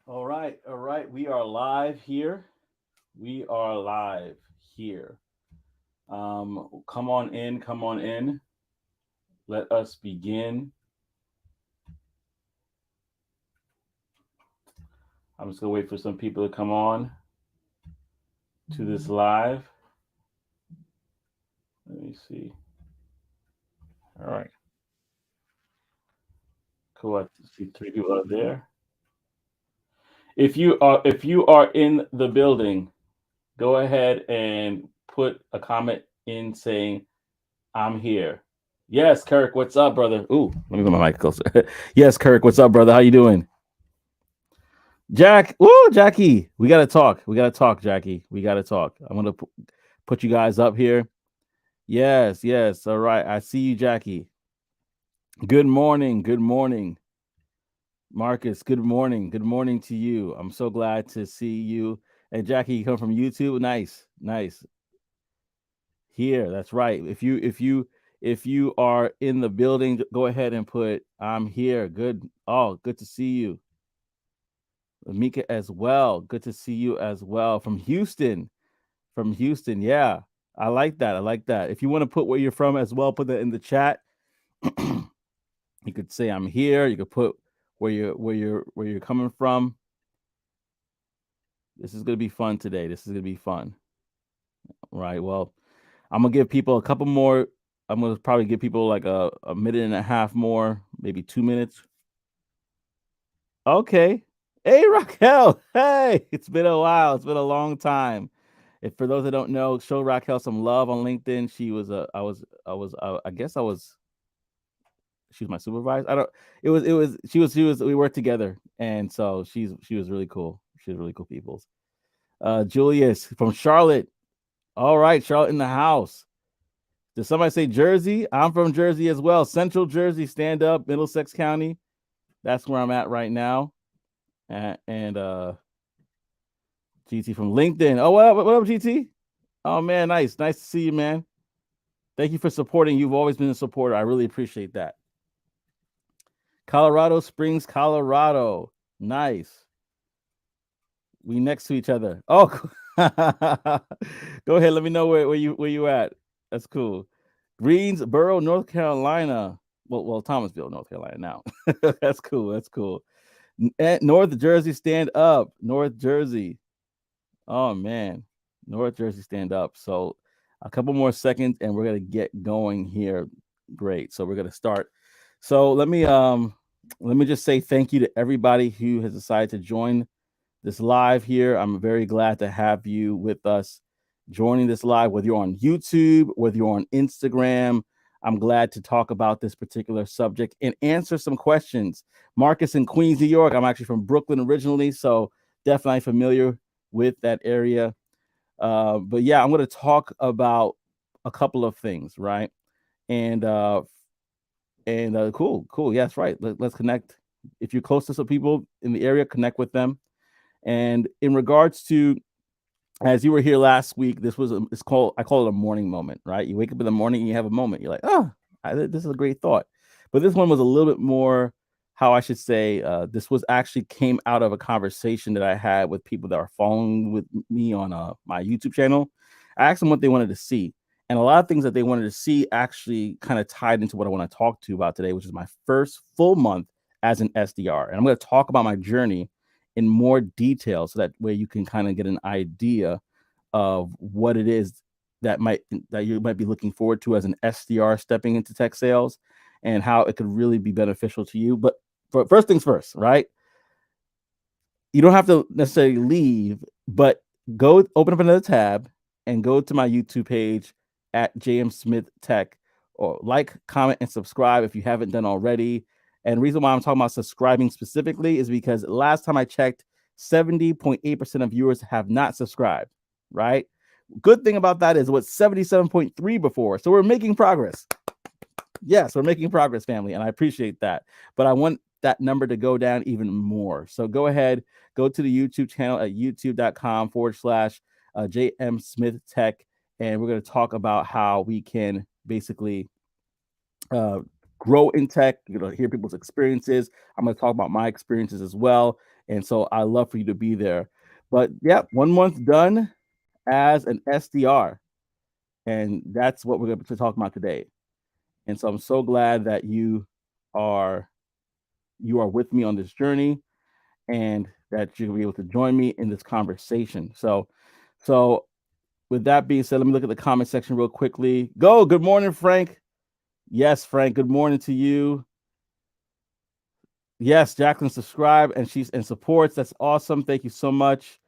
All right, all right. We are live here. We are live here. Come on in, come on in. Let us begin. I'm just gonna wait for some people to come on to this live. Let me see. All right, cool. I see three people out there. If you are in the building, go ahead and put a comment in saying I'm here. Yes, Kirk, what's up, brother? Ooh, let me put my mic closer. Yes, Kirk, what's up, brother? How you doing? Jack, woo, Jackie, we gotta talk. We gotta talk, Jackie. We gotta talk. I'm gonna put you guys up here. Yes, yes. All right. I see you, Jackie. Good morning. Good morning, Marcus. Good morning. Good morning to you. I'm so glad to see you. And Jackie, you come from YouTube. Nice, nice. Here, that's right. If you are in the building, go ahead and put I'm here. Good. Oh, good to see you. Mika as well. Good to see you as well from Houston. From Houston. Yeah. I like that. I like that. If you want to put where you're from as well, put that in the chat. You could say I'm here. You could put where you're coming from. This is gonna be fun today. This is gonna be fun. Right. Well, I'm gonna give people a couple more. I'm gonna probably give people like a minute and a half more, maybe 2 minutes. Okay. Hey Raquel. Hey, it's been a while. It's been a long time. If for those that don't know, show Raquel some love on LinkedIn. She was I guess she was my supervisor. I don't it was she was we worked together, and so she was really cool. She was really cool people. Julius from Charlotte. All right, Charlotte in the house. Did somebody say Jersey? I'm from Jersey as well. Central Jersey, stand up, Middlesex County. That's where I'm at right now. And GT from LinkedIn. Oh, what up, GT? Oh man, nice to see you, man. Thank you for supporting. You've always been a supporter. I really appreciate that. Colorado Springs, Colorado. Nice. We next to each other. Oh, go ahead. Let me know where you at. That's cool. Greensboro, North Carolina. Well, Thomasville, North Carolina. Now, that's cool. That's cool. North Jersey, stand up. North Jersey. Oh man, North Jersey, stand up. So, a couple more seconds, and we're gonna get going here. Great. So we're gonna start. So let me just say thank you to everybody who has decided to join this live here. I'm very glad to have you with us joining this live, whether you're on YouTube, whether you're on Instagram. I'm glad to talk about this particular subject and answer some questions. Marcus in Queens, New York. I'm actually from Brooklyn originally, so definitely familiar with that area. But yeah, I'm going to talk about a couple of things, right? And cool. Yes, right. Let's connect. If you're close to some people in the area, connect with them. And in regards to, as you were here last week, it's called, I call it a morning moment, right? You wake up in the morning and you have a moment. You're like, oh, this is a great thought. But this one was a little bit more, how I should say, this was actually came out of a conversation that I had with people that are following with me on my YouTube channel. I asked them what they wanted to see. And a lot of things that they wanted to see actually kind of tied into what I want to talk to about today, which is my first full month as an SDR. And I'm going to talk about my journey in more detail so that way you can kind of get an idea of what it is that you might be looking forward to as an SDR stepping into tech sales and how it could really be beneficial to you. But first things first, right? You don't have to necessarily leave, but go open up another tab and go to my YouTube page at JM Smith Tech, or like, comment, and subscribe if you haven't done already. And the reason why I'm talking about subscribing specifically is because last time I checked, 70.8% of viewers have not subscribed, right? Good thing about that is what's 77.3 before. So we're making progress. Yes, we're making progress, family, and I appreciate that. But I want that number to go down even more. So go ahead, go to the YouTube channel at youtube.com/JM Smith Tech, and we're going to talk about how we can basically grow in tech, hear people's experiences. I'm going to talk about my experiences as well. And so I love for you to be there. But yeah, 1 month done as an SDR. And that's what we're going to talk about today. And so I'm so glad that are you are with me on this journey and that you'll be able to join me in this conversation. So with that being said, let me look at the comment section real quickly. Good morning, Frank. Yes, Frank, good morning to you. Yes, Jacqueline subscribed and she's in supports. That's awesome. Thank you so much.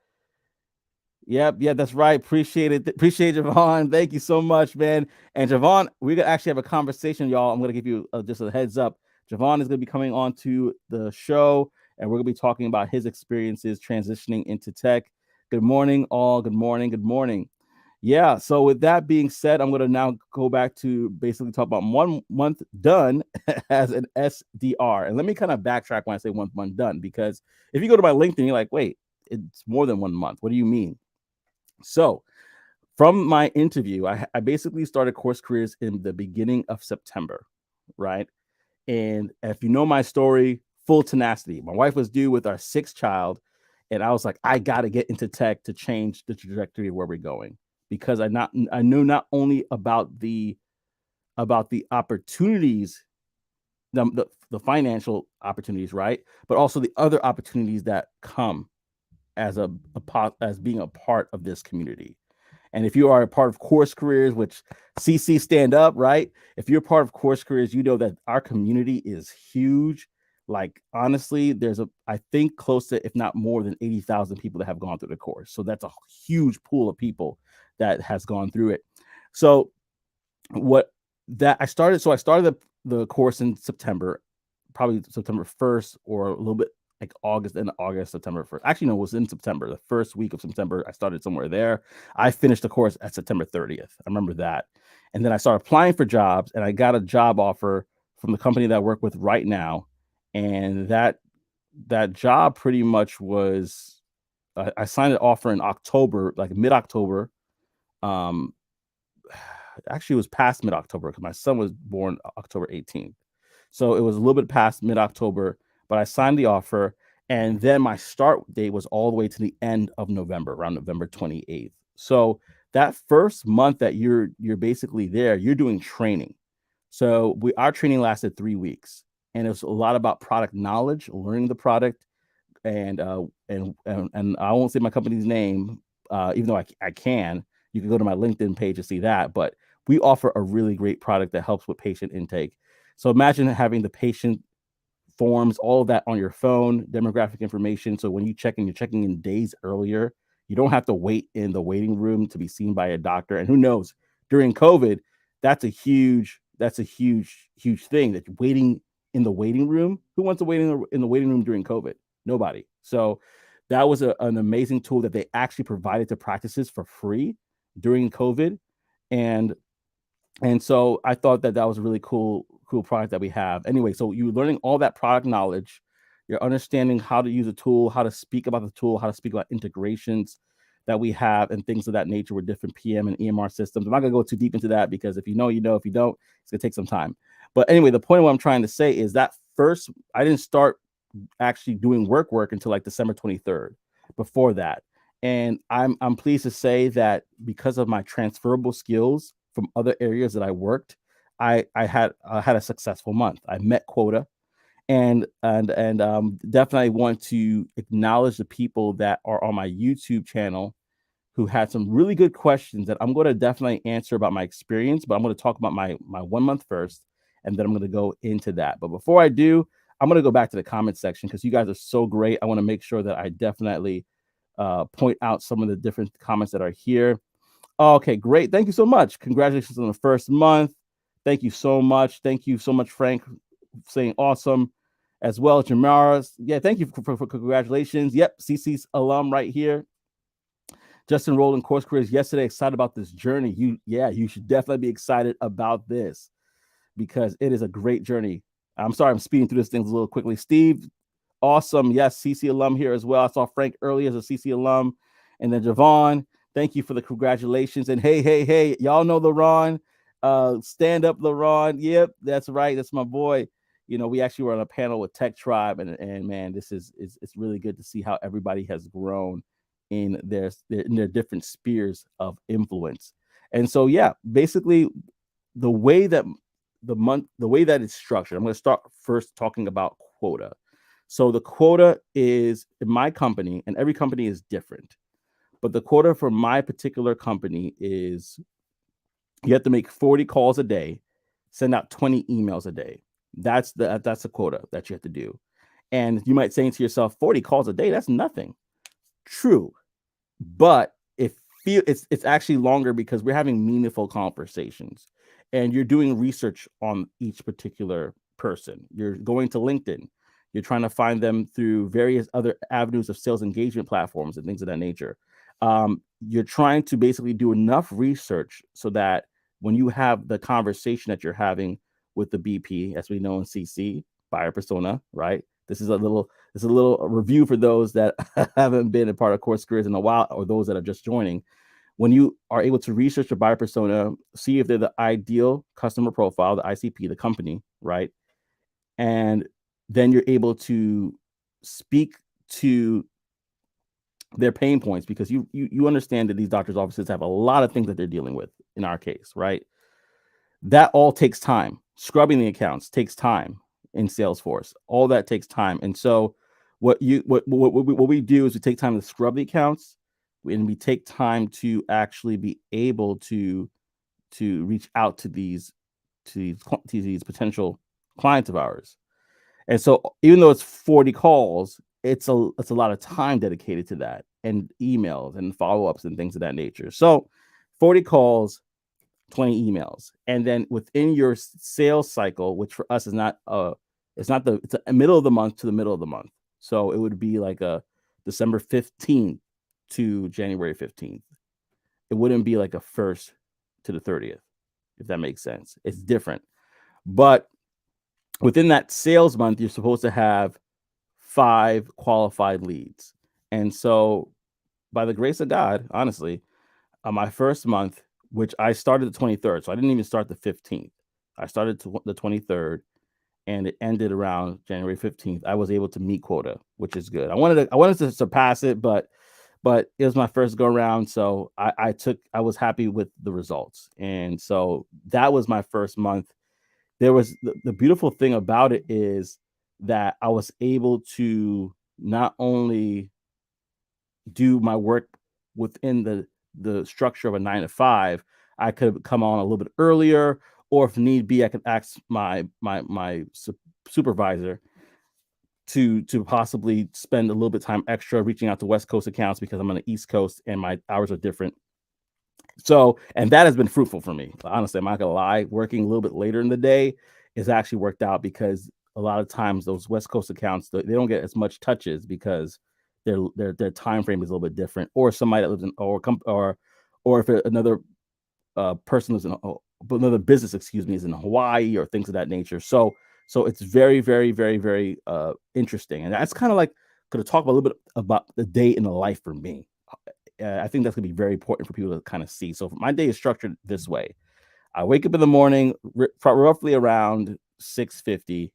Yep, yeah, that's right. Appreciate it. Appreciate Javon. Thank you so much, man. And Javon, we're gonna actually have a conversation, y'all. I'm gonna give you just a heads up. Javon is gonna be coming on to the show, and we're gonna be talking about his experiences transitioning into tech. Good morning, all. Good morning. Good morning. Yeah. So with that being said, I'm gonna now go back to basically talk about 1 month done as an SDR. And let me kind of backtrack when I say 1 month done, because if you go to my LinkedIn, you're like, wait, it's more than 1 month. What do you mean? So from my interview, I basically started CourseCareers in the beginning of September, right? And if you know my story, full tenacity. My wife was due with our 6th child, and I was like, I got to get into tech to change the trajectory of where we're going, because I knew not only about the opportunities, the financial opportunities, right, but also the other opportunities that come as as being a part of this community. And if you are a part of CourseCareers, which CC stand up, right? If you're part of CourseCareers, you know that our community is huge. Like, honestly, I think close to, if not more than 80,000 people that have gone through the course. So that's a huge pool of people that has gone through it. So I started the course in September, probably September 1st, or a little bit like August, September 1st. Actually, no, it was in September, the first week of September. I started somewhere there. I finished the course at September 30th. I remember that. And then I started applying for jobs, and I got a job offer from the company that I work with right now. And that job pretty much was, I signed an offer in October, like mid-October. Actually, it was past mid-October because my son was born October 18th. So it was a little bit past mid-October, but I signed the offer, and then my start date was all the way to the end of November, around November 28th. So that first month that you're basically there, you're doing training. So our training lasted 3 weeks, and it was a lot about product knowledge, learning the product, and I won't say my company's name, even though I can. You can go to my LinkedIn page to see that, but we offer a really great product that helps with patient intake. So imagine having the patient forms, all of that on your phone, demographic information. So when you check in, you're checking in days earlier. You don't have to wait in the waiting room to be seen by a doctor. And who knows, during COVID, that's a huge thing, that you're waiting in the waiting room. Who wants to wait in the waiting room during COVID? Nobody. So that was an amazing tool that they actually provided to practices for free during COVID. And so I thought that was a really cool product that we have. Anyway, so you're learning all that product knowledge. You're understanding how to use a tool, how to speak about the tool, how to speak about integrations that we have, and things of that nature with different PM and EMR systems. I'm not going to go too deep into that, because if you know, you know. If you don't, it's going to take some time. But anyway, the point of what I'm trying to say is that first, I didn't start actually doing work until like December 23rd. Before that, and I'm pleased to say that because of my transferable skills from other areas that I worked, I had a successful month. I met quota, and definitely want to acknowledge the people that are on my YouTube channel who had some really good questions that I'm going to definitely answer about my experience. But I'm going to talk about my 1 month first, and then I'm going to go into that. But before I do, I'm going to go back to the comment section, because you guys are so great. I want to make sure that I definitely point out some of the different comments that are here. Okay, great. Thank you so much. Congratulations on the first month. Thank you so much. Thank you so much, Frank, saying awesome as well. Jamara, yeah, thank you for congratulations. Yep, CC's alum right here. Just enrolled in CourseCareers yesterday. Excited about this journey. You should definitely be excited about this, because it is a great journey. I'm sorry, I'm speeding through this thing a little quickly. Steve, awesome. Yes, CC alum here as well. I saw Frank earlier as a CC alum. And then Javon, thank you for the congratulations. And hey, y'all know LaRon. Stand up, LaRon. Yep, that's right. That's my boy. we actually were on a panel with Tech Tribe, and man, this is it's really good to see how everybody has grown in their different spheres of influence. And so, yeah, basically, the way that the way that it's structured, I'm going to start first talking about quota. So the quota is in my company, and every company is different, but the quota for my particular company is you have to make 40 calls a day, send out 20 emails a day. That's the quota that you have to do. And you might say to yourself, 40 calls a day, that's nothing. True. But it's actually longer because we're having meaningful conversations and you're doing research on each particular person. You're going to LinkedIn. You're trying to find them through various other avenues of sales engagement platforms and things of that nature. You're trying to basically do enough research so that when you have the conversation that you're having with the BP, as we know in CC, buyer persona, right? This is a little review for those that haven't been a part of CourseCareers in a while, or those that are just joining. When you are able to research your buyer persona, see if they're the ideal customer profile, the ICP, the company, right? And then you're able to speak to their pain points, because you understand that these doctors' offices have a lot of things that they're dealing with in our case, right? That all takes time. Scrubbing the accounts takes time in Salesforce. All that takes time. And so what we do is we take time to scrub the accounts, and we take time to actually be able to reach out to these potential clients of ours. And so even though it's 40 calls, it's a lot of time dedicated to that, and emails and follow-ups and things of that nature. So 40 calls, 20 emails. And then within your sales cycle, which for us is not it's a middle of the month to the middle of the month. So it would be like a December 15th to January 15th. It wouldn't be like a 1st to the 30th, if that makes sense. It's different. But within that sales month, you're supposed to have 5 qualified leads. And so by the grace of God, honestly, my first month, which I started the 23rd, so I didn't even start the 15th. I started the 23rd, and it ended around January 15th. I was able to meet quota, which is good. I wanted to surpass it, but it was my first go around, so I was happy with the results. And so that was my first month. There was the beautiful thing about it is that I was able to not only do my work within the structure of a 9 to 5, I could come on a little bit earlier, or if need be, I could ask my supervisor to possibly spend a little bit of time extra reaching out to West Coast accounts, because I'm on the East Coast and my hours are different. So, and that has been fruitful for me. Honestly, I'm not gonna lie, working a little bit later in the day has actually worked out, because a lot of times those West Coast accounts, they don't get as much touches because their time frame is a little bit different, or somebody that lives in or if another person lives in another business, is in Hawaii, or things of that nature. So it's very, very, very, very interesting, and that's kind of like going to talk a little bit about the day in the life for me. I think that's going to be very important for people to kind of see. So my day is structured this way. I wake up in the morning, roughly around 6:50,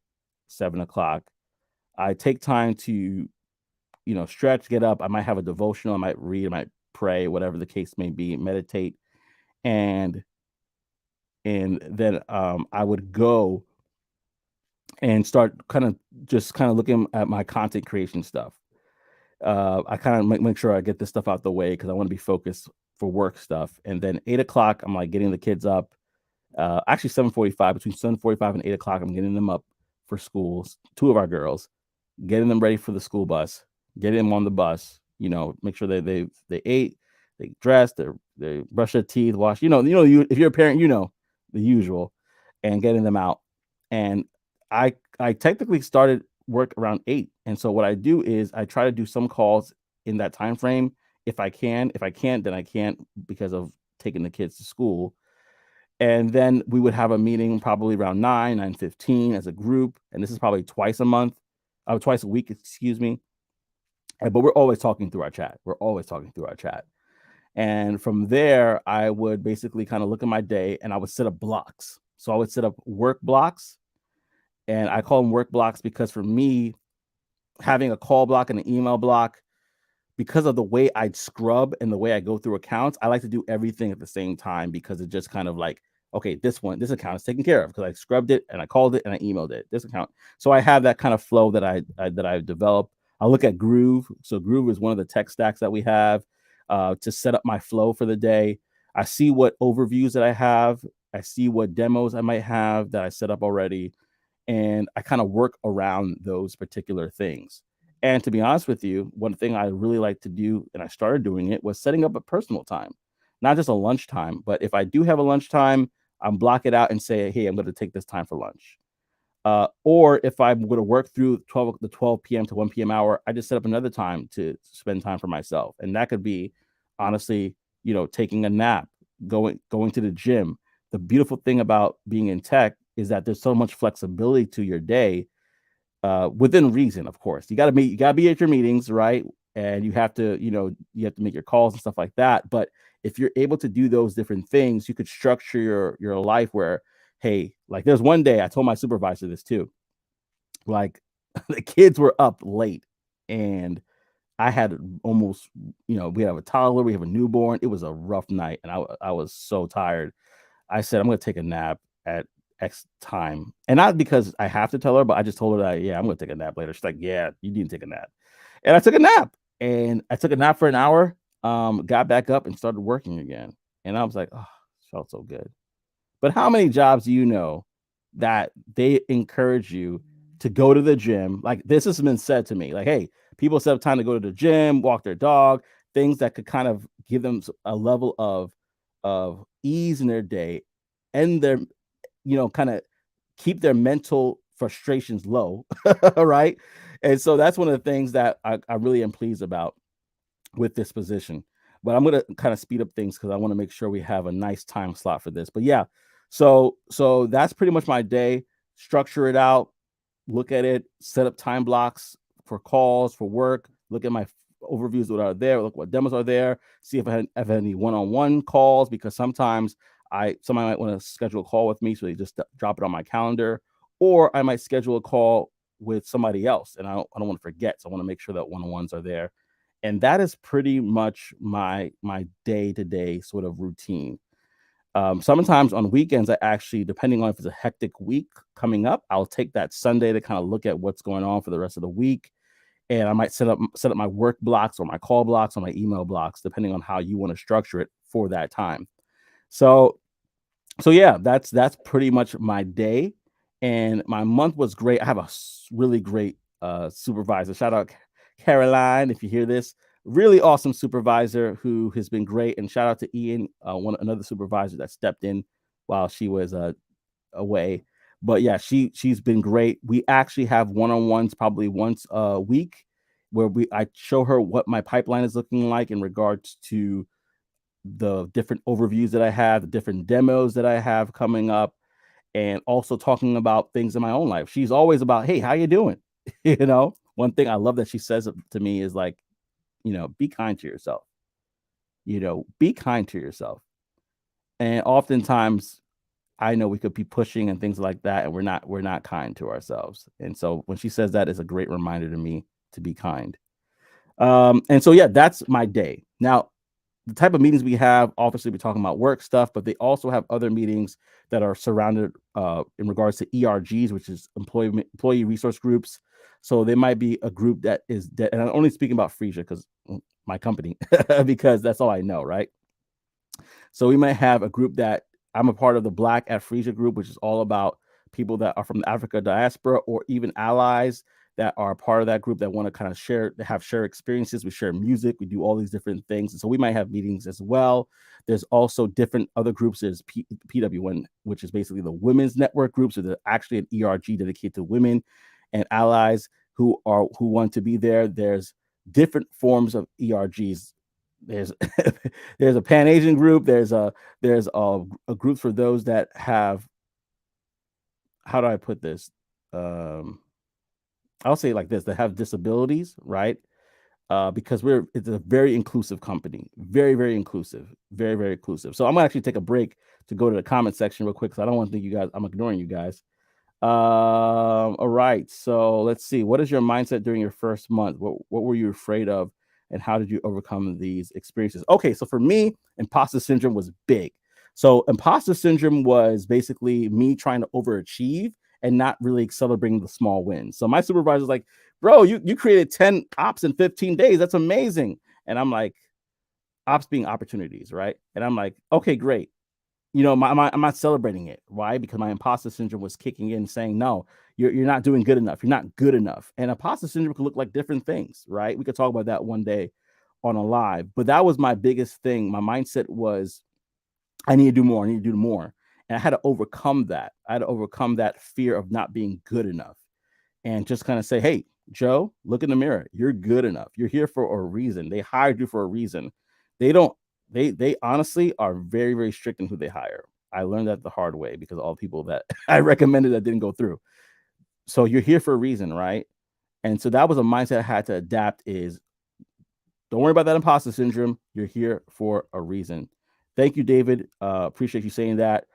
7 o'clock. I take time to, stretch, get up. I might have a devotional. I might read. I might pray, whatever the case may be, meditate. And then I would go and start kind of looking at my content creation stuff. I kind of make sure I get this stuff out the way, because I want to be focused for work stuff. And then 8 o'clock, I'm like getting the kids up. Actually 7:45, between 7:45 and 8 o'clock, I'm getting them up for schools. 2 of our girls, getting them ready for the school bus, getting them on the bus. Make sure that they ate, they dressed, they brush their teeth, wash. If you're a parent, the usual, and getting them out. And I technically started work around 8. And so what I do is I try to do some calls in that time frame if I can. If I can't, then I can't, because of taking the kids to school. And then we would have a meeting probably around 9:15 as a group. And this is probably twice a week, excuse me. But we're always talking through our chat. And from there, I would basically kind of look at my day, and I would set up blocks. So I would set up work blocks, And I call them work blocks because for me, having a call block and an email block, because of the way I scrub and the way I go through accounts, I like to do everything at the same time because it just kind of like, okay, this account is taken care of because I scrubbed it and I called it and I emailed it. This account, so I have that kind of flow that I've developed. I look at Groove. So Groove is one of the tech stacks that we have to set up my flow for the day. I see what overviews that I have. I see what demos I might have that I set up already, and I kind of work around those particular things. And to be honest with you, one thing I really like to do, and I started doing it, was setting up a personal time, not just a lunchtime, but if I do have a lunchtime, I'm block it out and say, hey, I'm going to take this time for lunch. Or if I'm going to work through the 12 p.m. to 1 p.m. hour, I just set up another time to spend time for myself. And that could be, honestly, taking a nap, going to the gym. The beautiful thing about being in tech is that there's so much flexibility to your day, within reason, of course. You gotta be at your meetings, right? And you have to, make your calls and stuff like that. But if you're able to do those different things, you could structure your life where, hey, like there's one day I told my supervisor this too. Like the kids were up late and I had almost, we have a toddler, we have a newborn. It was a rough night and I was so tired. I said, I'm going to take a nap at X time. And not because I have to tell her, but I just told her that, yeah, I'm going to take a nap later. She's like, yeah, you need to take a nap. And I took a nap. And I took a nap for an hour, got back up and started working again. And I was like, oh, felt so good. But how many jobs do you know that they encourage you to go to the gym? Like this has been said to me, like, hey, people set up time to go to the gym, walk their dog, things that could kind of give them a level of ease in their day and their, kind of keep their mental frustrations low. Right. And so that's one of the things that I really am pleased about with this position. But I'm going to kind of speed up things because I want to make sure we have a nice time slot for this. But yeah, so that's pretty much my day. Structure it out, look at it, set up time blocks for calls, for work, look at my overviews that are there, look what demos are there, see if I have any one-on-one calls, because sometimes somebody might want to schedule a call with me, so they just drop it on my calendar, or I might schedule a call with somebody else, and I don't want to forget, so I want to make sure that one-on-ones are there. And that is pretty much my day-to-day sort of routine. Sometimes on weekends, I actually, depending on if it's a hectic week coming up, I'll take that Sunday to kind of look at what's going on for the rest of the week. And I might set up my work blocks or my call blocks or my email blocks, depending on how you want to structure it for that time. So yeah, that's pretty much my day. And my month was great. I have a really great supervisor. Shout out Caroline, if you hear this. Really awesome supervisor who has been great. And shout out to Ian, another supervisor that stepped in while she was away. But yeah, she's been great. We actually have one-on-ones probably once a week where I show her what my pipeline is looking like in regards to the different overviews that I have, the different demos that I have coming up, and also talking about things in my own life. She's always about, hey, how you doing? One thing I love that she says to me is like, be kind to yourself. Be kind to yourself. And oftentimes I know we could be pushing and things like that, and we're not kind to ourselves. And so when she says that, it's a great reminder to me to be kind. And so yeah, that's my day. Now, the type of meetings we have, obviously we're talking about work stuff, but they also have other meetings that are surrounded in regards to ERGs, which is employee resource groups. So there might be a group that is and I'm only speaking about Frisia because my company, because that's all I know, right? So we might have a group that I'm a part of, the Black at Frisia group, which is all about people that are from the Africa diaspora or even allies that are part of that group that want to kind of share experiences. We share music, we do all these different things. And so we might have meetings as well. There's also different other groups. There's PW1, which is basically the women's network groups. So there's actually an ERG dedicated to women and allies who want to be there. There's different forms of ERGs. There's there's a Pan Asian group. There's a group for those that have, how do I put this? I'll say it like this: that have disabilities, right? Because it's a very inclusive company, very, very inclusive, very, very inclusive. So I'm gonna actually take a break to go to the comment section real quick because I don't want to think you guys I'm ignoring you guys. All right. So let's see. What is your mindset during your first month? What were you afraid of, and how did you overcome these experiences? Okay, so for me, imposter syndrome was big. So imposter syndrome was basically me trying to overachieve and not really celebrating the small wins. So my supervisor's like, "Bro, you created 10 ops in 15 days. That's amazing." And I'm like, ops being opportunities, right? And I'm like, "Okay, great." I'm not celebrating it. Why? Because my imposter syndrome was kicking in, saying, "No, you're not doing good enough. You're not good enough." And imposter syndrome can look like different things, right? We could talk about that one day on a live. But that was my biggest thing. My mindset was, I need to do more. I need to do more. And I had to overcome that. I had to overcome that fear of not being good enough, and just kind of say, "Hey, Joe, look in the mirror. You're good enough. You're here for a reason. They hired you for a reason. They don't. They honestly are very very strict in who they hire. I learned that the hard way because all the people that I recommended that didn't go through. So you're here for a reason, right? And so that was a mindset I had to adapt. Is, don't worry about that imposter syndrome. You're here for a reason. Thank you, David. Appreciate you saying that.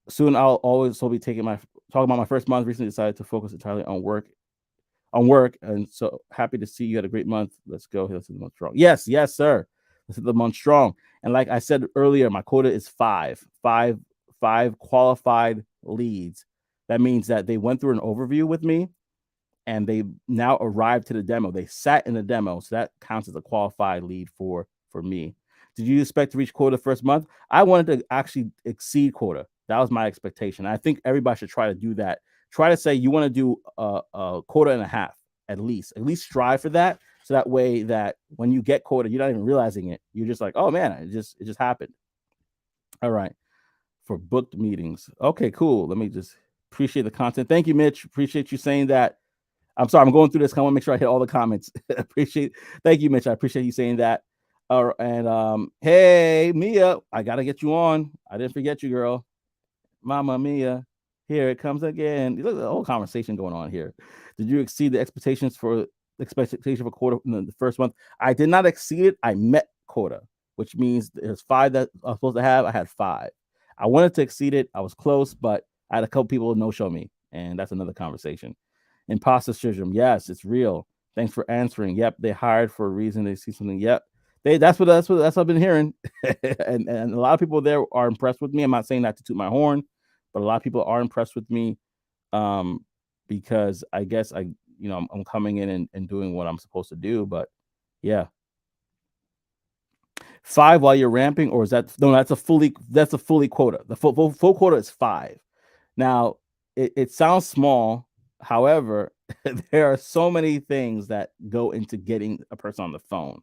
Soon I'll always be talking about my first month. Recently decided to focus entirely on work. And so happy to see you had a great month. Let's go. Let's hit the month strong. Yes, sir. Let's hit the month strong. And like I said earlier, my quota is five qualified leads. That means that they went through an overview with me and they now arrived to the demo. They sat in the demo. So that counts as a qualified lead for me. Did you expect to reach quota first month? I wanted to actually exceed quota. That was my expectation. I think everybody should try to do that. Try to say you want to do a quota and a half at least. At least strive for that. So that way that when you get quota, you're not even realizing it. You're just like, oh man, it just happened. All right. For booked meetings. Okay, cool. Let me just appreciate the content. Thank you, Mitch. Appreciate you saying that. I'm sorry, I'm going through this. I want to make sure I hit all the comments. Thank you, Mitch. I appreciate you saying that. And hey, Mia, I gotta get you on. I didn't forget you, girl. Mama Mia, here it comes again. Look at the whole conversation going on here. Did you exceed the expectation for quota in the first month? I did not exceed it. I met quota, which means there's 5 that I was supposed to have. I had 5. I wanted to exceed it. I was close, but I had a couple people no show me, and that's another conversation. Imposter syndrome. Yes, it's real. Thanks for answering. Yep, they hired for a reason. They see something. Yep. That's what I've been hearing. and a lot of people there are impressed with me. I'm not saying that to toot my horn, but a lot of people are impressed with me because I guess I'm coming in and doing what I'm supposed to do. But yeah. 5 while you're ramping, or is that no? That's a fully quota. The full quota is 5. Now it sounds small. However, there are so many things that go into getting a person on the phone.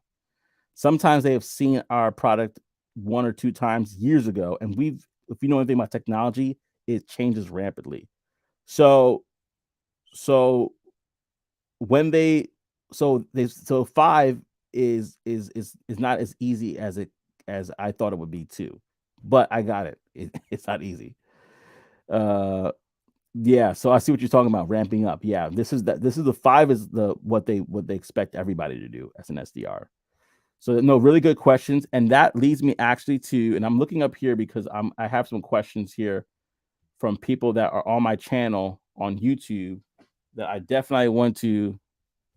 Sometimes they have seen our product 1 or 2 times years ago, and if you know anything about technology, it changes rapidly. So when they so 5 is not as easy as I thought it would be too, but I got it. It's not easy. Yeah, so I see what you're talking about, ramping up. Yeah, this is the 5 is what they expect everybody to do as an SDR. So no, really good questions, and that leads me actually to, and I'm looking up here because I have some questions here from people that are on my channel on YouTube that I definitely want to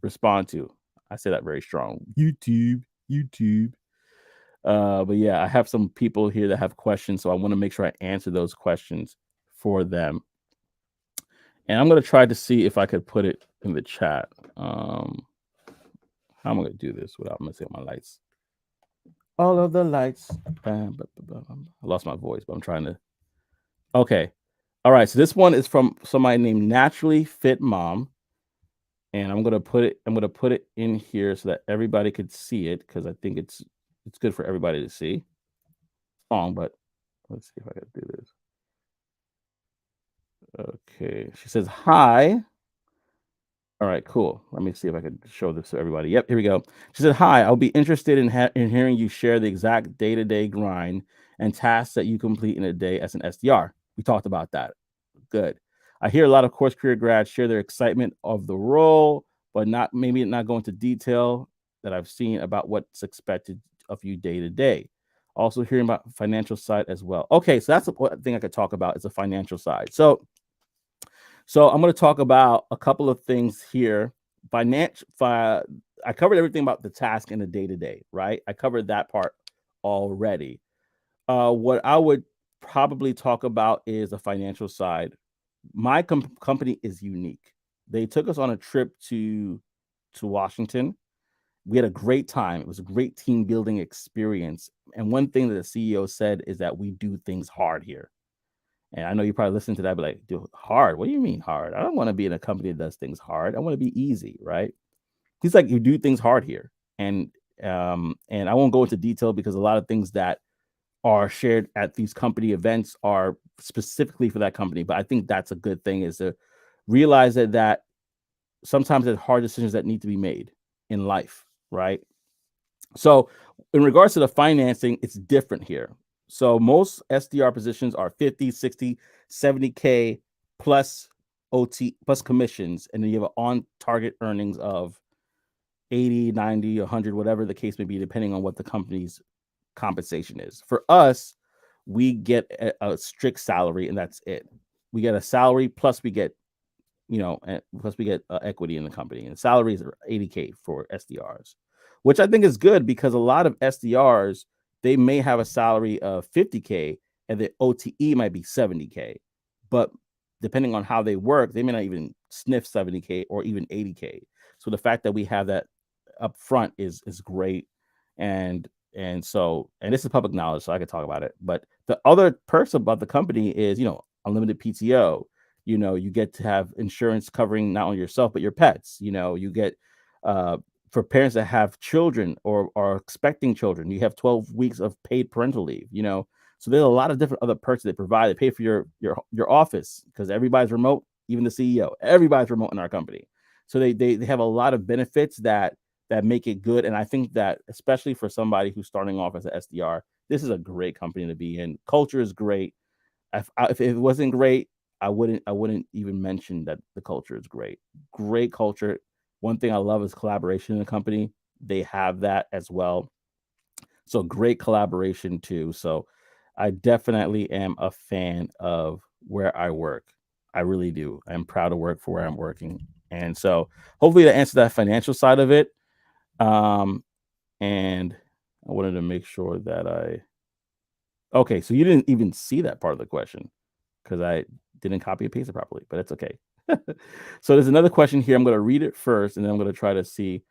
respond to. I say that very strong. YouTube. But yeah, I have some people here that have questions, so I want to make sure I answer those questions for them. And I'm going to try to see if I could put it in the chat. How am I going to do this without messing up my lights? All of the lights. I lost my voice, but I'm trying to. Okay. All right. So this one is from somebody named Naturally Fit Mom. And I'm going to put it in here so that everybody could see it, because I think it's good for everybody to see. Long, but let's see if I can do this. Okay. She says, hi. All right, cool. Let me see if I can show this to everybody. Yep, here we go. She said, hi, I'll be interested in hearing you share the exact day-to-day grind and tasks that you complete in a day as an SDR. We talked about that. Good. I hear a lot of CourseCareer grads share their excitement of the role, but maybe not go into detail that I've seen about what's expected of you day to day. Also hearing about financial side as well. Okay, so that's the thing I could talk about, is the financial side. So So I'm going to talk about a couple of things here. I covered everything about the task and the day to day, right? I covered that part already. What I would probably talk about is the financial side. My company is unique. They took us on a trip to Washington. We had a great time. It was a great team building experience. And one thing that the CEO said is that we do things hard here. And I know you probably listen to that, but like, dude, hard? What do you mean hard? I don't want to be in a company that does things hard. I want to be easy, right? He's like, you do things hard here. And I won't go into detail because a lot of things that are shared at these company events are specifically for that company. But I think that's a good thing, is to realize that sometimes there's hard decisions that need to be made in life, right? So in regards to the financing, it's different here. So most SDR positions are 50, 60, 70K plus OT plus commissions. And then you have on target earnings of 80, 90, 100, whatever the case may be, depending on what the company's compensation is. For us, we get a strict salary, and that's it. We get a salary plus we get, plus we get equity in the company. And salaries are 80K for SDRs, which I think is good, because a lot of SDRs, they may have a salary of 50K and the OTE might be 70K. But depending on how they work, they may not even sniff 70K or even 80K. So the fact that we have that up front is great. And so this is public knowledge, so I could talk about it. But the other perks about the company is, unlimited PTO. You get to have insurance covering not only yourself but your pets. You get for parents that have children or are expecting children, you have 12 weeks of paid parental leave. So there's a lot of different other perks that they provide. They pay for your office, because everybody's remote, even the CEO. Everybody's remote in our company. So they have a lot of benefits that make it good. And I think that, especially for somebody who's starting off as an SDR, this is a great company to be in. Culture is great. If it wasn't great, I wouldn't even mention that the culture is great. Great culture. One thing I love is collaboration in the company. They have that as well. So great collaboration too. So I definitely am a fan of where I work. I really do. I'm proud to work for where I'm working. And so hopefully that answers that financial side of it. And I wanted to make sure that okay, so you didn't even see that part of the question because I didn't copy and paste it properly, but it's okay. So there's another question here. I'm going to read it first, and then I'm going to try to see,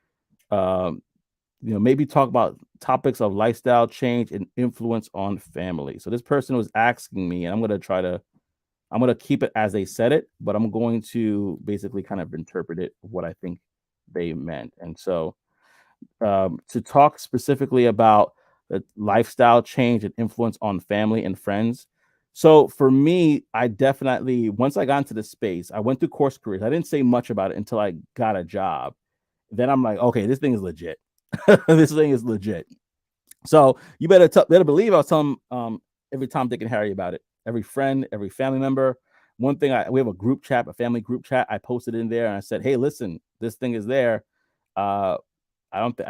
maybe talk about topics of lifestyle change and influence on family. So this person was asking me, and I'm going to keep it as they said it, but I'm going to basically kind of interpret it what I think they meant. And so to talk specifically about the lifestyle change and influence on family and friends. So for me, I definitely, once I got into the space, I went through CourseCareers. I didn't say much about it until I got a job. Then I'm like, okay, this thing is legit. This thing is legit. So you better believe I was telling every Tom, Dick, and Harry about it. Every friend, every family member. One thing, we have a group chat, a family group chat. I posted in there and I said, hey, listen, this thing is there. I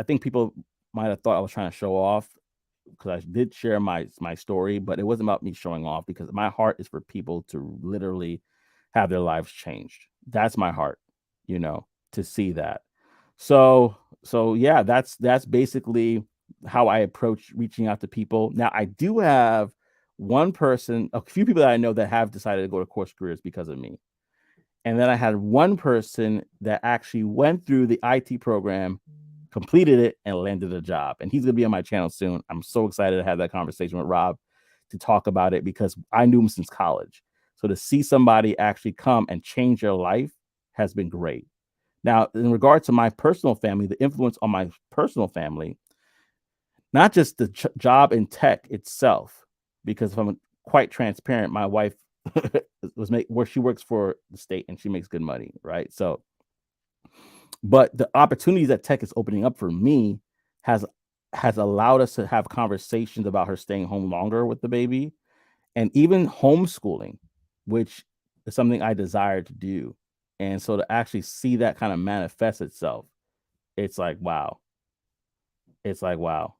think people might have thought I was trying to show off, because I did share my story, but it wasn't about me showing off, because my heart is for people to literally have their lives changed. That's my heart, to see that. So yeah, that's basically how I approach reaching out to people. Now, I do have a few people that I know that have decided to go to CourseCareers because of me. And then I had one person that actually went through the IT program, completed it, and landed a job. And he's going to be on my channel soon. I'm so excited to have that conversation with Rob to talk about it, because I knew him since college. So to see somebody actually come and change their life has been great. Now, in regard to my personal family, the influence on my personal family, not just the job in tech itself, because if I'm quite transparent, my wife where she works for the state and she makes good money, right? So, but the opportunities that tech is opening up for me has allowed us to have conversations about her staying home longer with the baby, and even homeschooling, which is something I desire to do. And so to actually see that kind of manifest itself, it's like, wow. It's like, wow,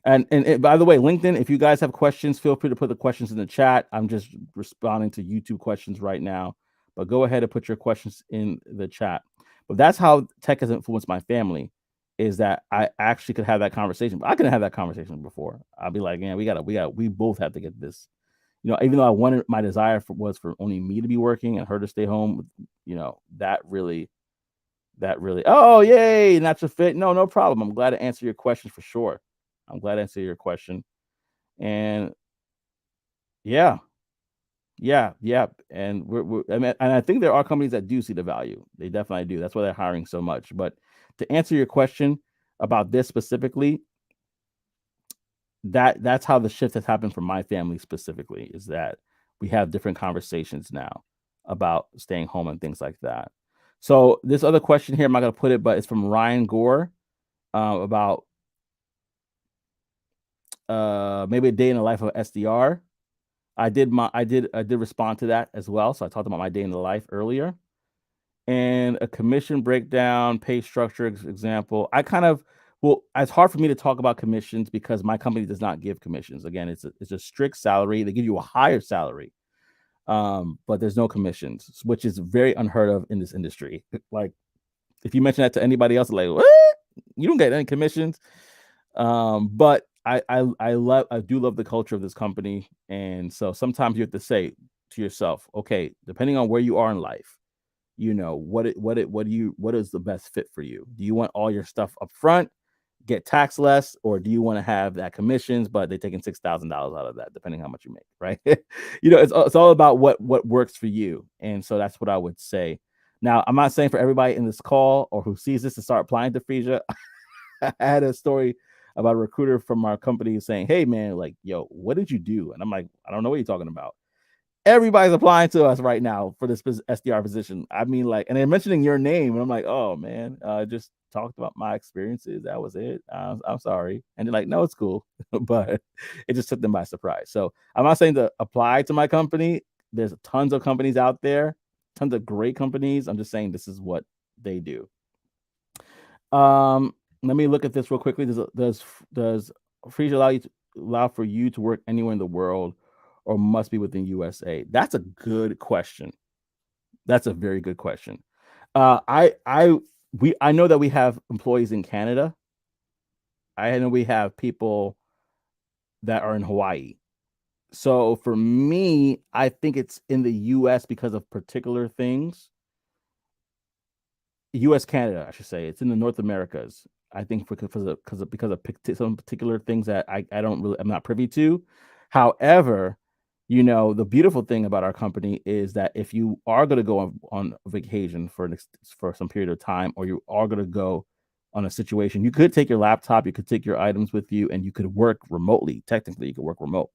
And by the way, LinkedIn, if you guys have questions, feel free to put the questions in the chat. I'm just responding to YouTube questions right now, But go ahead and put your questions in the chat. But that's how tech has influenced my family, is that I actually could have that conversation. But I couldn't have that conversation before. I'll be like, yeah, we both have to get this. Even though I wanted, my desire was for only me to be working and her to stay home, that really, oh, yay, not your fit. No problem. I'm glad to answer your question for sure. I'm glad to answer your question. And yeah. And and I think there are companies that do see the value. They definitely do. That's why they're hiring so much. But to answer your question about this specifically, that's how the shift has happened for my family specifically, is that we have different conversations now about staying home and things like that. So this other question here, I'm not going to put it, but it's from Ryan Gore about maybe a day in the life of SDR. I did respond to that as well. So I talked about my day in the life earlier, and a commission breakdown, pay structure example. It's hard for me to talk about commissions because my company does not give commissions. Again, it's a strict salary. They give you a higher salary, but there's no commissions, which is very unheard of in this industry. Like, if you mention that to anybody else, like, what? You don't get any commissions. But I do love the culture of this company, and so sometimes you have to say to yourself, okay, depending on where you are in life, what is the best fit for you? Do you want all your stuff up front, get taxed less, or do you want to have that commissions, but they're taking $6,000 out of that, depending how much you make, right? It's all about what works for you, and so that's what I would say. Now, I'm not saying for everybody in this call or who sees this to start applying to Frisia. I had a story about a recruiter from our company saying, hey man, like, yo, what did you do? And I'm like, I don't know what you're talking about. Everybody's applying to us right now for this SDR position. I mean, like, and they're mentioning your name, and I'm like, oh man, just talked about my experiences. That was it. I'm sorry. And they're like, no, it's cool. But it just took them by surprise. So I'm not saying to apply to my company. There's tons of companies out there, tons of great companies. I'm just saying this is what they do. Let me look at this real quickly. Does Frisia allow for you to work anywhere in the world, or must be within USA? That's a good question. That's a very good question. I know that we have employees in Canada. I know we have people that are in Hawaii. So for me, I think it's in the US because of particular things. US, Canada, I should say. It's in the North Americas. I think because of some particular things that I'm not privy to. However, the beautiful thing about our company is that if you are going to go on vacation for some period of time, or you are going to go on a situation, you could take your laptop, you could take your items with you, and you could work remotely. Technically, you could work remote.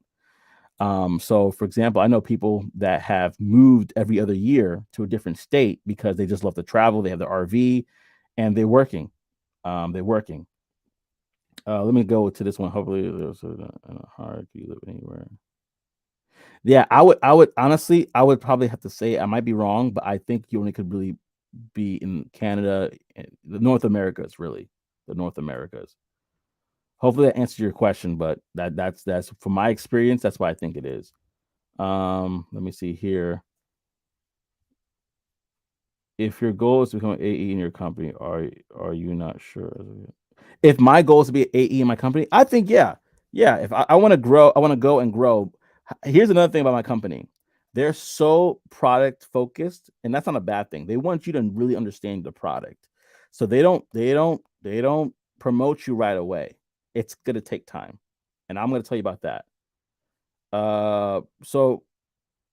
So for example, I know people that have moved every other year to a different state because they just love to travel. They have their RV and they're working. Let me go to this one. Hopefully there's a hard, do you live anywhere? Yeah, I would honestly, I would probably have to say, I might be wrong, but I think you only could really be in Canada, the North Americas, really, the North Americas. Hopefully that answers your question, but that's from my experience, that's why I think it is. Let me see here. If your goal is to become an AE in your company, are you not sure? If my goal is to be an AE in my company, I think yeah. If I want to grow, I want to go and grow. Here's another thing about my company. They're so product focused, and that's not a bad thing. They want you to really understand the product. So they don't promote you right away. It's going to take time. And I'm going to tell you about that. So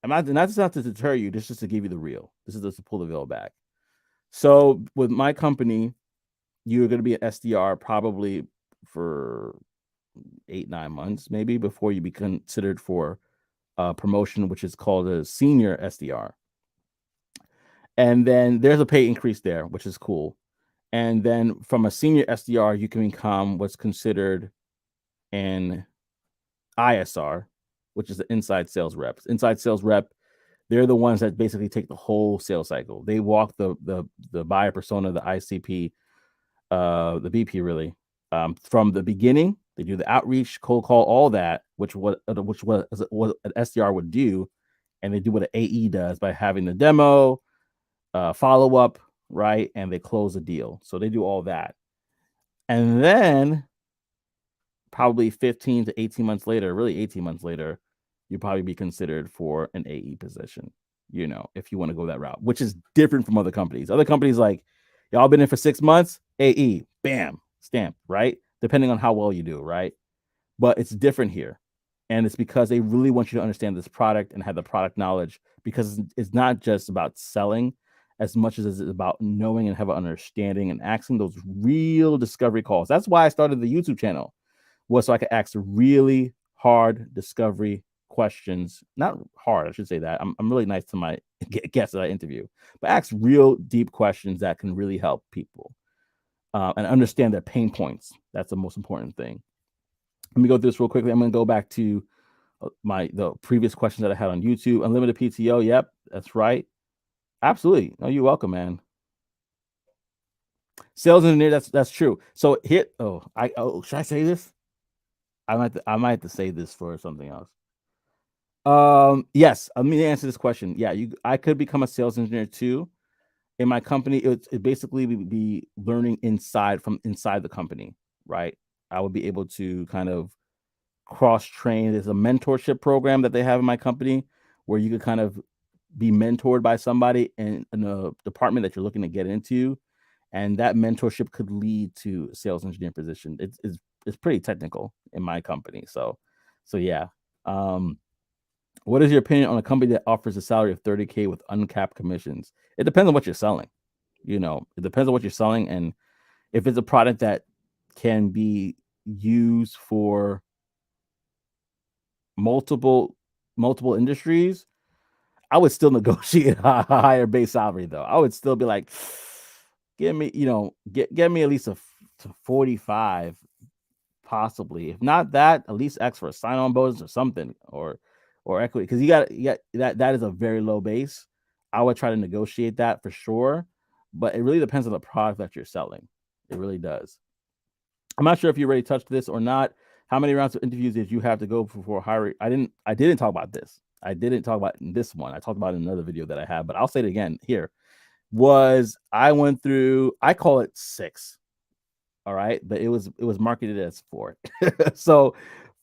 I'm not to deter you, this is just to give you the real. This is just to pull the veil back. So with my company, you're going to be an SDR probably for 8-9 months, maybe, before you be considered for a promotion, which is called a senior SDR. And then there's a pay increase there, which is cool. And then from a senior SDR, you can become what's considered an ISR, which is the inside sales reps. Inside sales rep, they're the ones that basically take the whole sales cycle. They walk the buyer persona, the ICP, the BP really, from the beginning. They do the outreach, cold call, all that, which what an SDR would do, and they do what an AE does by having the demo, follow up, right? And they close a deal. So they do all that. And then probably 15 to 18 months later, really 18 months later, you probably be considered for an AE position, if you want to go that route, which is different from other companies. Other companies like, y'all been in for 6 months, AE, bam, stamp, right? Depending on how well you do, right? But it's different here. And it's because they really want you to understand this product and have the product knowledge, because it's not just about selling as much as it's about knowing and have an understanding and asking those real discovery calls. That's why I started the YouTube channel, was so I could ask really hard discovery questions. Not hard, I should say that. I'm really nice to my guests that I interview, but ask real deep questions that can really help people and understand their pain points. That's the most important thing. Let me go through this real quickly. I'm going to go back to the previous questions that I had on YouTube. Unlimited PTO. Yep, that's right. Absolutely. No, you're welcome, man. Sales engineer. That's true. So here. Should I say this? I might have to say this for something else. Yes. Let me answer this question. Yeah, I could become a sales engineer too. In my company, it basically be learning from inside the company, right? I would be able to kind of cross train. There's a mentorship program that they have in my company where you could kind of be mentored by somebody in a department that you're looking to get into, and that mentorship could lead to a sales engineer position. It's pretty technical in my company. So yeah. What is your opinion on a company that offers a salary of 30K with uncapped commissions? It depends on what you're selling. It depends on what you're selling, and if it's a product that can be used for multiple industries, I would still negotiate a higher base salary though. I would still be like, give me, get me at least a 45, possibly. If not that, at least X for a sign-on bonus or something, or equity, because you got that is a very low base. I would try to negotiate that for sure, but it really depends on the product that you're selling. It really does. I'm not sure if you already touched this or not. How many rounds of interviews did you have to go before hiring? I didn't talk about this. I didn't talk about in this one. I talked about it in another video that I have, but I'll say it again here. I went through, I call it 6. All right. But it was marketed as 4. So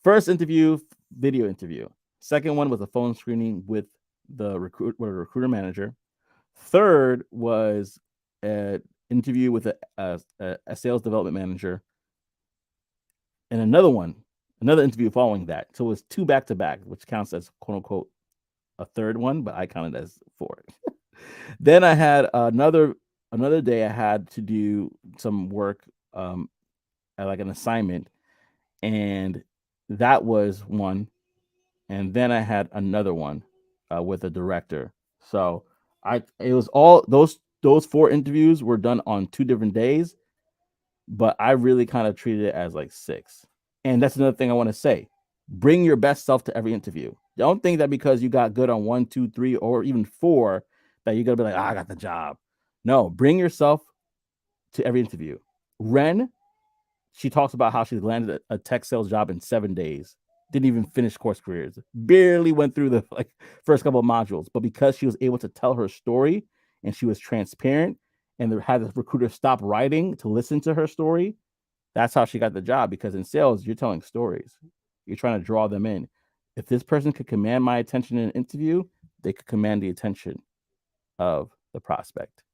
first interview, video interview. Second one was a phone screening with the recruiter manager. Third was an interview with a sales development manager. And another interview following that. So it was 2 back to back, which counts as quote unquote a third one, but I counted as 4. Then I had another day I had to do some work like an assignment, and that was one. And then I had another one with a director. So it was all those 4 interviews were done on 2 different days, but I really kind of treated it as like 6. And that's another thing I want to say. Bring your best self to every interview. Don't think that because you got good on 1, 2, 3, or even 4 that you're gonna be like, I got the job. No, bring yourself to every interview. Ren, she talks about how she landed a tech sales job in 7 days. Didn't even finish CourseCareers. Barely went through the first couple of modules, but because she was able to tell her story and she was transparent, and had the recruiter stop writing to listen to her story, that's how she got the job. Because in sales, you're telling stories. You're trying to draw them in. If this person could command my attention in an interview, they could command the attention of the prospect.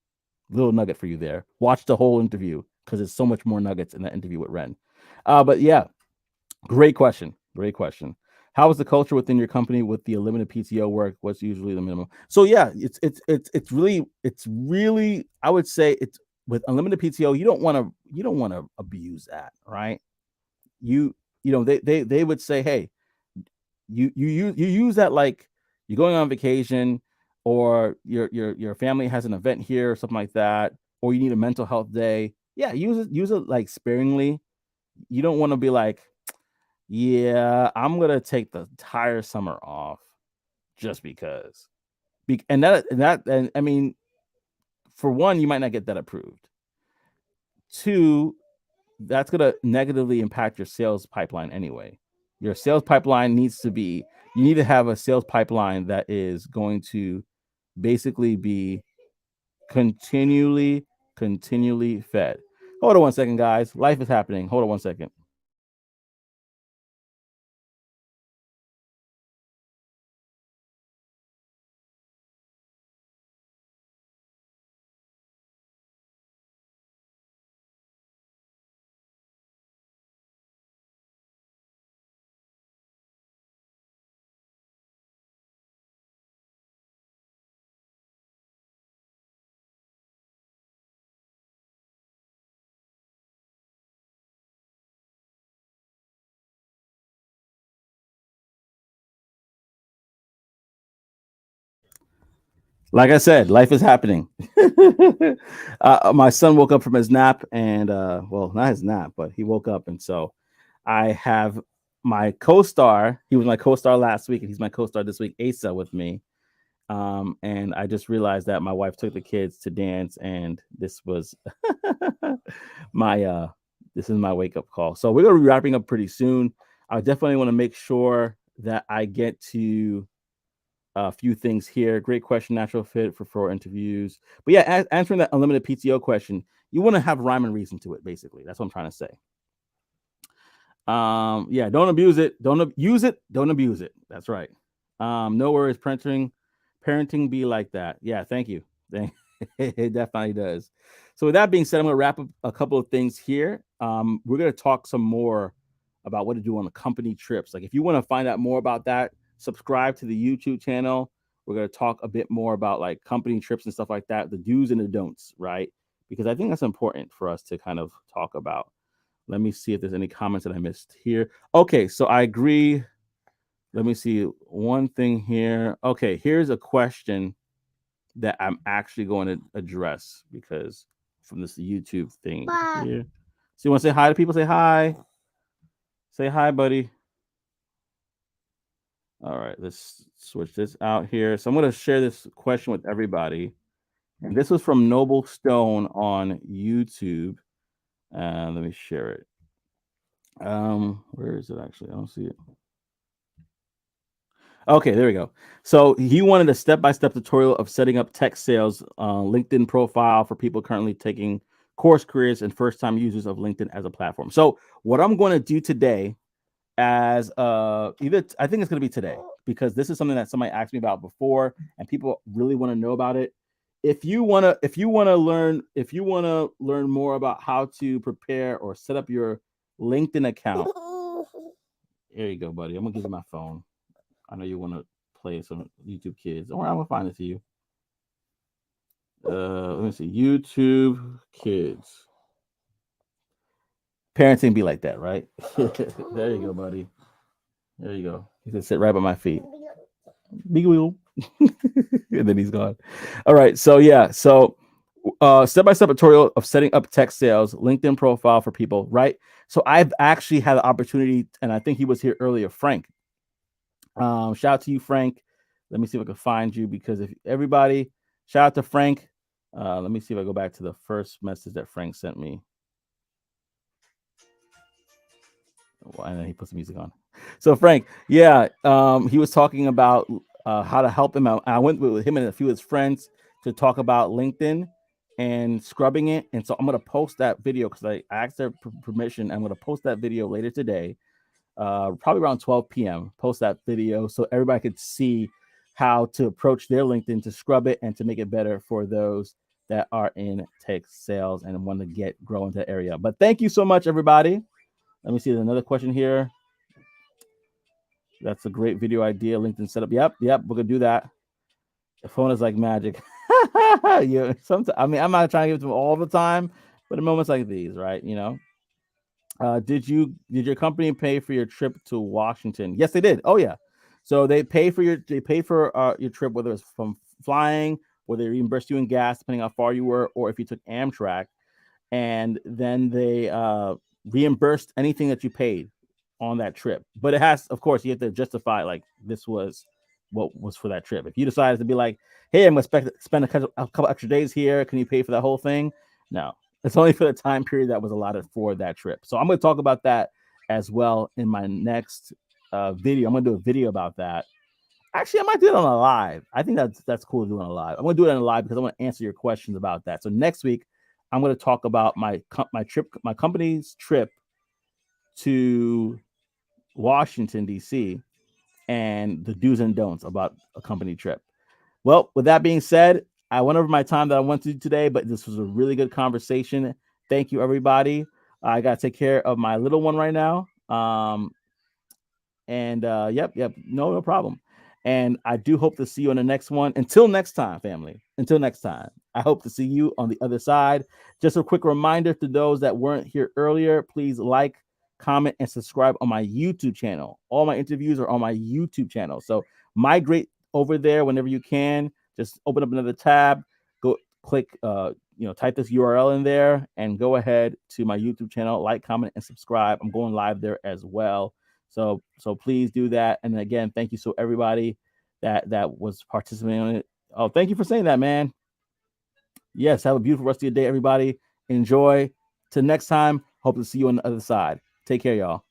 Little nugget for you there. Watch the whole interview, because there's so much more nuggets in that interview with Ren. But yeah, great question. How is the culture within your company with the limited PTO work? What's usually the minimum? So yeah, it's really I would say it's with unlimited PTO. You don't want to abuse that, right? They would say, hey, you use that like you're going on vacation, or your family has an event here or something like that, or you need a mental health day. Yeah, use it like sparingly. You don't want to be like, yeah, I'm gonna take the entire summer off just because. And I mean, for one, you might not get that approved. 2, that's gonna negatively impact your sales pipeline anyway. Your sales pipeline you need to have a sales pipeline that is going to basically be continually fed. Hold on one second, guys. Life is happening. Hold on one second. Like I said, life is happening. My son woke up from his nap, and well, not his nap, but he woke up, and so I have my co-star. He was my co-star last week, and he's my co-star this week, Asa, with me. And I just realized that my wife took the kids to dance, and this was my this is my wake up call. So we're gonna be wrapping up pretty soon. I definitely want to make sure that I get to a few things here. Great question, natural fit for 4 interviews. But yeah, answering that unlimited PTO question, you want to have rhyme and reason to it. Basically, that's what I'm trying to say. Yeah, don't abuse it. Don't use it. Don't abuse it. That's right. No worries. Parenting be like that. Yeah, thank you. It definitely does. So with that being said, I'm gonna wrap up a couple of things here. We're gonna talk some more about what to do on the company trips. Like if you want to find out more about that, subscribe to the YouTube channel. We're gonna talk a bit more about like company trips and stuff like that, the do's and the don'ts, right? Because I think that's important for us to kind of talk about. Let me see if there's any comments that I missed here. Okay, so I agree. Let me see one thing here. Okay, here's a question that I'm actually going to address because from this YouTube thing here. So you want to say hi to people? Say hi. Say hi, buddy. All right, let's switch this out here. So I'm going to share this question with everybody. And this was from Noble Stone on YouTube. Let me share it. Where is it actually? I don't see it. Okay, there we go. So he wanted a step-by-step tutorial of setting up tech sales LinkedIn profile for people currently taking CourseCareers and first-time users of LinkedIn as a platform. So what I'm going to do today, as either I think it's going to be today because this is something that somebody asked me about before, and people really want to know about it. If you want to learn more about how to prepare or set up your LinkedIn account, here you go, buddy. I'm gonna give you my phone. I know you want to play some YouTube Kids. All right, I'm gonna find it to you. Let me see. YouTube Kids. Parenting be like that, right? There you go, buddy. There you go. He can sit right by my feet. Big wheel. And then he's gone. All right. So yeah. So step-by-step tutorial of setting up tech sales, LinkedIn profile for people, right? So I've actually had the opportunity, and I think he was here earlier, Frank. Shout out to you, Frank. Let me see if I can find you because if everybody, shout out to Frank. Let me see if I go back to the first message that Frank sent me. And then he puts the music on. So Frank, yeah, he was talking about how to help him out. I went with him and a few of his friends to talk about LinkedIn and scrubbing it. And so I'm gonna post that video because I asked their permission. I'm gonna post that video later today, probably around 12 p.m. Post that video so everybody could see how to approach their LinkedIn to scrub it and to make it better for those that are in tech sales and want to grow into that area. But thank you so much, everybody. Let me see. There's another question here. That's a great video idea. LinkedIn setup. Yep. We're gonna do that. The phone is like magic. Yeah. Sometimes, I mean, I'm not trying to give it to them all the time, but in moments like these, right? You know. Did your company pay for your trip to Washington? Yes, they did. Oh yeah. So they pay for your trip, whether it's from flying, or they reimbursed you in gas, depending how far you were, or if you took Amtrak, and then they reimbursed anything that you paid on that trip. But it has, of course, you have to justify like this was what was for that trip. If you decided to be like, hey, I'm gonna spend a couple extra days here, can you pay for that whole thing? No, it's only for the time period that was allotted for that trip. So I'm going to talk about that as well in my next video. I'm going to do a video about that Actually, I might do it on a live. I think that's cool to do on a live. I'm gonna do it on a live because I want to answer your questions about that. So next week, I'm gonna talk about my company's trip to Washington D.C. and the do's and don'ts about a company trip. Well, with that being said, I went over my time that I wanted to do today, but this was a really good conversation. Thank you, everybody. I got to take care of my little one right now. Yep, no problem. And I do hope to see you on the next one. Until next time, family. Until next time, I hope to see you on the other side. Just a quick reminder to those that weren't here earlier, please like, comment, and subscribe on my YouTube channel. All my interviews are on my YouTube channel. So migrate over there whenever you can. Just open up another tab, go click, type this URL in there and go ahead to my YouTube channel, like, comment, and subscribe. I'm going live there as well. So please do that. And again, thank you so everybody that was participating on it. Oh, thank you for saying that, man. Yes, have a beautiful rest of your day, everybody. Enjoy. Till next time, hope to see you on the other side. Take care, y'all.